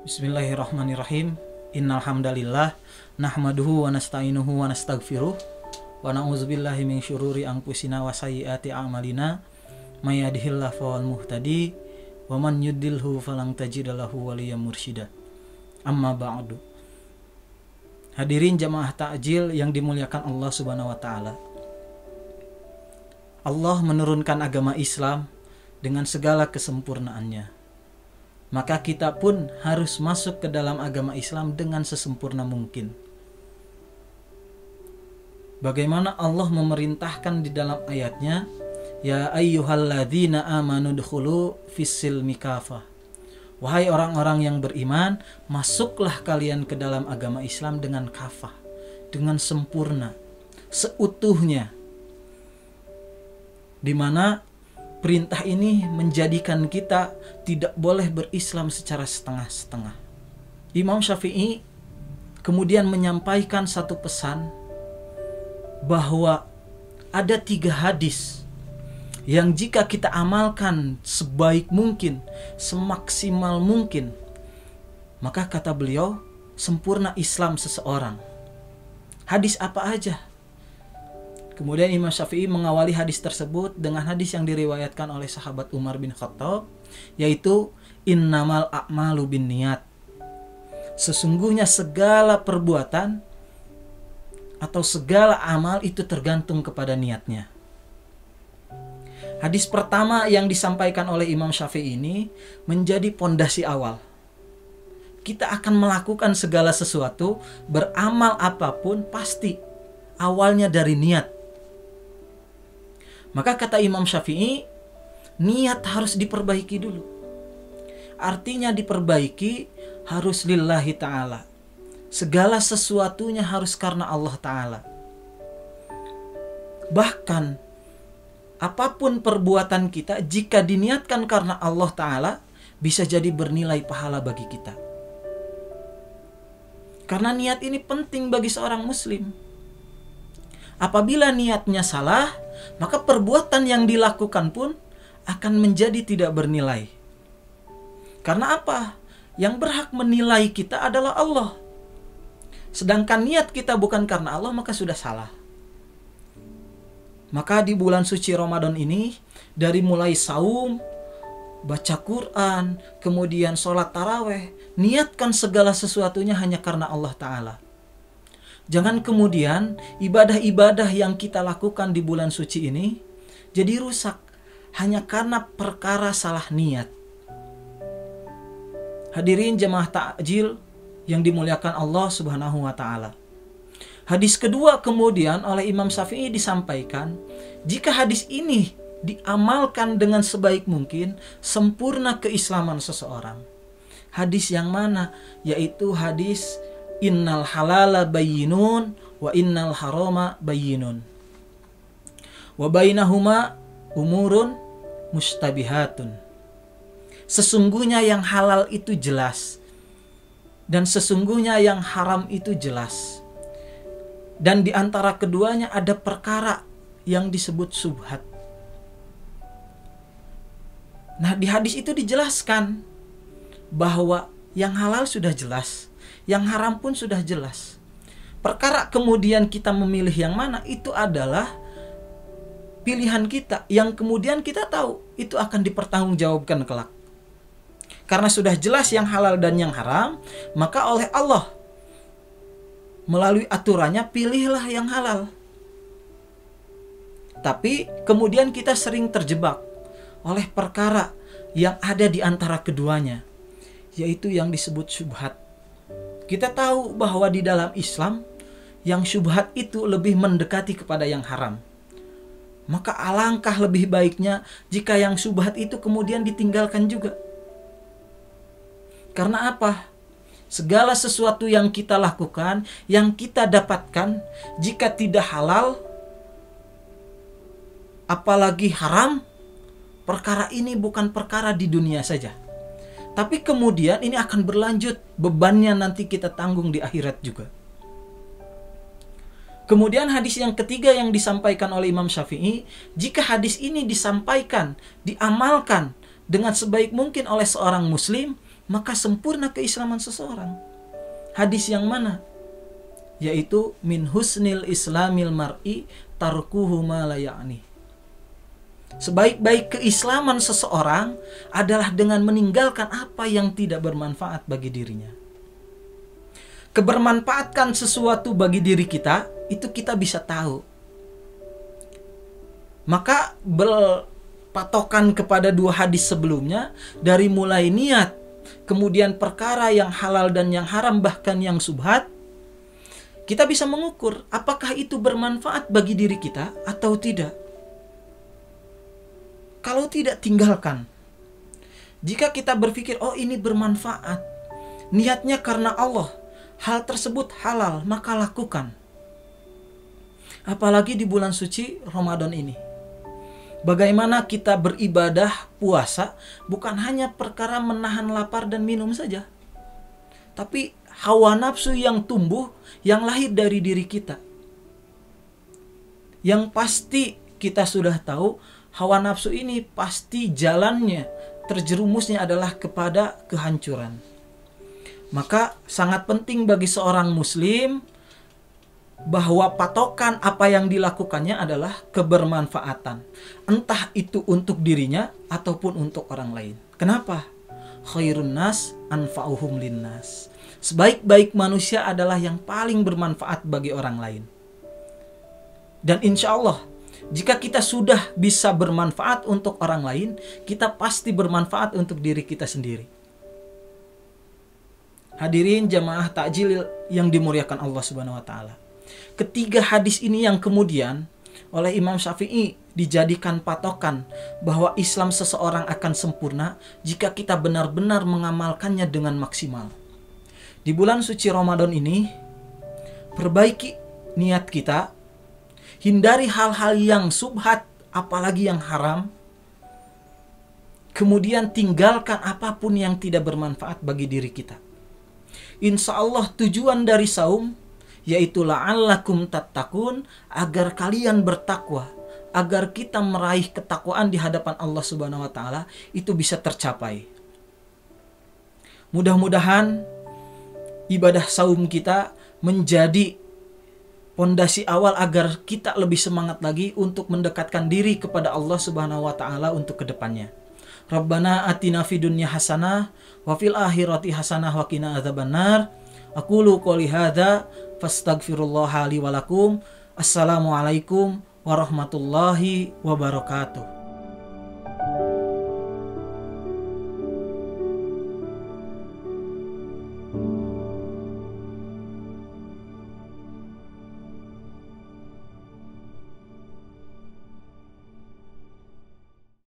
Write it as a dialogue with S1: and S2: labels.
S1: Bismillahirrahmanirrahim. Innal hamdalillah nahmaduhu wa nasta'inuhu wa nastaghfiruh wa na'udzubillahi min syururi anfusina wa sayyiati a'malina may yahdihillahu fawal muhtadi wa man yudlilhu falang tajida lahu waliyyan mursyida. Amma ba'du. Hadirin jamaah takjil yang dimuliakan Allah Subhanahu wa taala. Allah menurunkan agama Islam dengan segala kesempurnaannya. Maka kita pun harus masuk ke dalam agama Islam dengan sesempurna mungkin. Bagaimana Allah memerintahkan di dalam ayatnya, ya ayyuhalladzina amanu dkhulu fis-silmi kafah. Wahai orang-orang yang beriman, masuklah kalian ke dalam agama Islam dengan kafah, dengan sempurna, seutuhnya. Di mana perintah ini menjadikan kita tidak boleh berislam secara setengah-setengah. Imam Syafi'i kemudian menyampaikan satu pesan bahwa ada 3 hadis yang jika kita amalkan sebaik mungkin, semaksimal mungkin, maka kata beliau sempurna Islam seseorang. Hadis apa aja? Kemudian Imam Syafi'i mengawali hadis tersebut dengan hadis yang diriwayatkan oleh sahabat Umar bin Khattab, yaitu innamal a'malu binniyat. Sesungguhnya segala perbuatan atau segala amal itu tergantung kepada niatnya. Hadis pertama yang disampaikan oleh Imam Syafi'i ini menjadi pondasi awal. Kita akan melakukan segala sesuatu, beramal apapun pasti awalnya dari niat. Maka kata Imam Syafi'i, niat harus diperbaiki dulu. Artinya diperbaiki harus lillahi ta'ala. Segala sesuatunya harus karena Allah ta'ala. Bahkan apapun perbuatan kita, jika diniatkan karena Allah ta'ala, bisa jadi bernilai pahala bagi kita. Karena niat ini penting bagi seorang muslim. Apabila niatnya salah, maka perbuatan yang dilakukan pun akan menjadi tidak bernilai. Karena apa? Yang berhak menilai kita adalah Allah. Sedangkan niat kita bukan karena Allah, maka sudah salah. Maka di bulan suci Ramadan ini, dari mulai saum, baca Quran, kemudian sholat taraweh, niatkan segala sesuatunya hanya karena Allah Ta'ala. Jangan kemudian ibadah-ibadah yang kita lakukan di bulan suci ini jadi rusak hanya karena perkara salah niat. Hadirin jemaah takjil yang dimuliakan Allah Subhanahu wa taala. Hadis kedua kemudian oleh Imam Syafi'i disampaikan, jika hadis ini diamalkan dengan sebaik mungkin, sempurna keislaman seseorang. Hadis yang mana? Yaitu hadis innal halala bayyinun wa innal harama bayyinun wa bainahuma umurun mustabihatun. Sesungguhnya yang halal itu jelas dan sesungguhnya yang haram itu jelas, dan di antara keduanya ada perkara yang disebut subhat. Nah, di hadis itu dijelaskan bahwa yang halal sudah jelas, yang haram pun sudah jelas. Perkara kemudian kita memilih yang mana, itu adalah pilihan kita, yang kemudian kita tahu itu akan dipertanggungjawabkan kelak. Karena sudah jelas yang halal dan yang haram, maka oleh Allah melalui aturannya pilihlah yang halal. Tapi kemudian kita sering terjebak oleh perkara yang ada di antara keduanya, yaitu yang disebut syubhat. Kita tahu bahwa di dalam Islam yang syubhat itu lebih mendekati kepada yang haram. Maka alangkah lebih baiknya jika yang syubhat itu kemudian ditinggalkan juga. Karena apa? Segala sesuatu yang kita lakukan, yang kita dapatkan, jika tidak halal, apalagi haram, perkara ini bukan perkara di dunia saja. Tapi kemudian ini akan berlanjut, bebannya nanti kita tanggung di akhirat juga. Kemudian hadis yang ketiga yang disampaikan oleh Imam Syafi'i, jika hadis ini disampaikan, diamalkan dengan sebaik mungkin oleh seorang muslim, maka sempurna keislaman seseorang. Hadis yang mana? Yaitu min husnil islamil mar'i tarkuhu ma la ya'ni. Sebaik-baik keislaman seseorang adalah dengan meninggalkan apa yang tidak bermanfaat bagi dirinya. Kebermanfaatkan sesuatu bagi diri kita, itu kita bisa tahu. Maka berpatokan kepada dua hadis sebelumnya, dari mulai niat, kemudian perkara yang halal dan yang haram, bahkan yang subhat, kita bisa mengukur apakah itu bermanfaat bagi diri kita atau tidak. Kalau tidak, tinggalkan. Jika kita berpikir, oh ini bermanfaat, niatnya karena Allah, hal tersebut halal, maka lakukan. Apalagi di bulan suci Ramadan ini. Bagaimana kita beribadah puasa bukan hanya perkara menahan lapar dan minum saja, tapi hawa nafsu yang tumbuh, yang lahir dari diri kita. Yang pasti kita sudah tahu, hawa nafsu ini pasti jalannya, terjerumusnya adalah kepada kehancuran. Maka sangat penting bagi seorang muslim bahwa patokan apa yang dilakukannya adalah kebermanfaatan. Entah itu untuk dirinya ataupun untuk orang lain. Kenapa? Khairun nas anfa'uhum linnas. Sebaik-baik manusia adalah yang paling bermanfaat bagi orang lain. Dan insya Allah, jika kita sudah bisa bermanfaat untuk orang lain, kita pasti bermanfaat untuk diri kita sendiri. Hadirin jamaah takjil yang dimuliakan Allah Subhanahu wa taala. Ketiga hadis ini yang kemudian oleh Imam Syafi'i dijadikan patokan bahwa Islam seseorang akan sempurna jika kita benar-benar mengamalkannya dengan maksimal. Di bulan suci Ramadan ini, perbaiki niat kita, hindari hal-hal yang subhat, apalagi yang haram. Kemudian tinggalkan apapun yang tidak bermanfaat bagi diri kita. Insya Allah tujuan dari saum yaitu la'allakum tattaqun, agar kalian bertakwa, agar kita meraih ketakwaan di hadapan Allah Subhanahu wa taala itu bisa tercapai. Mudah-mudahan ibadah saum kita menjadi pondasi awal agar kita lebih semangat lagi untuk mendekatkan diri kepada Allah Subhanahu wa taala untuk kedepannya. Rabbana atina fid dunya hasanah wa fil akhirati hasanah wa qina adzabannar. Aqulu qouli hadza fastaghfirullaha li wa lakum. Assalamualaikum warahmatullahi wabarakatuh.